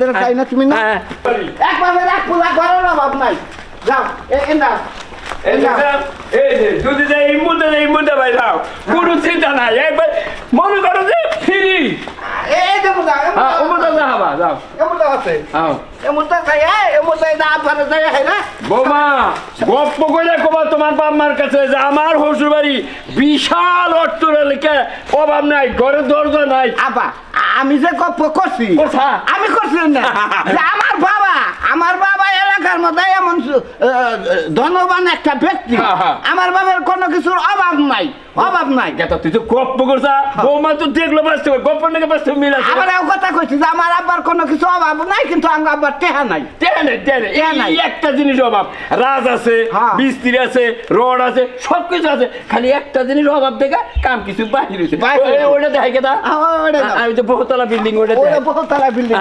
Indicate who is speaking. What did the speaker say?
Speaker 1: আপনাদের চাই না তুমি না একভাবে এক পূজা করার অভাব নাই যাও না
Speaker 2: যদি এই মুদ্রা ভাই যাও কোনো চিন্তা নাই একবার মনে করো যে ফ্রি
Speaker 1: এই যে পূজা
Speaker 2: যাবা যাও
Speaker 1: এমনটা আছে
Speaker 2: আও
Speaker 1: এমনটা চাই এমনটা না আপনারা চাই না
Speaker 2: বৌমা গপ্প করে কবা তোমার বাপ মার কাছে যে আমার শ্বশুর বাড়ি বিশাল অর্থলেখা অভাব নাই ঘরের দরজা নাই
Speaker 1: আপা আমি যে গপ্প করছি
Speaker 2: কথা
Speaker 1: আমি করছি না যে আমার বাবা এলাকার মধ্যে এমন ধনবান একটা ব্যক্তি আমার বাবার কোনো কিছুর অভাব নাই
Speaker 2: তুই তো গপ্প করছা বৌমা তো দেখলো বাঁচতে গপ্প নাকি বাঁচতে মিল আছে
Speaker 1: আবার কথা কইছি যে আমার আব্বার কোনো কিছু অভাব নাই কিন্তু আমার আব্বার টেহা নাই
Speaker 2: একটা জিনিস অভাব রাজ আছে মিস্ত্রি আছে রড আছে সবকিছু আছে খালি একটা জিনিস অভাব দেখে কাম কিছু বাহির হয়েছে ওটা দেখে কেটা আমি তো বহুতলা বিল্ডিং ওটা
Speaker 1: বহুতলা বিল্ডিং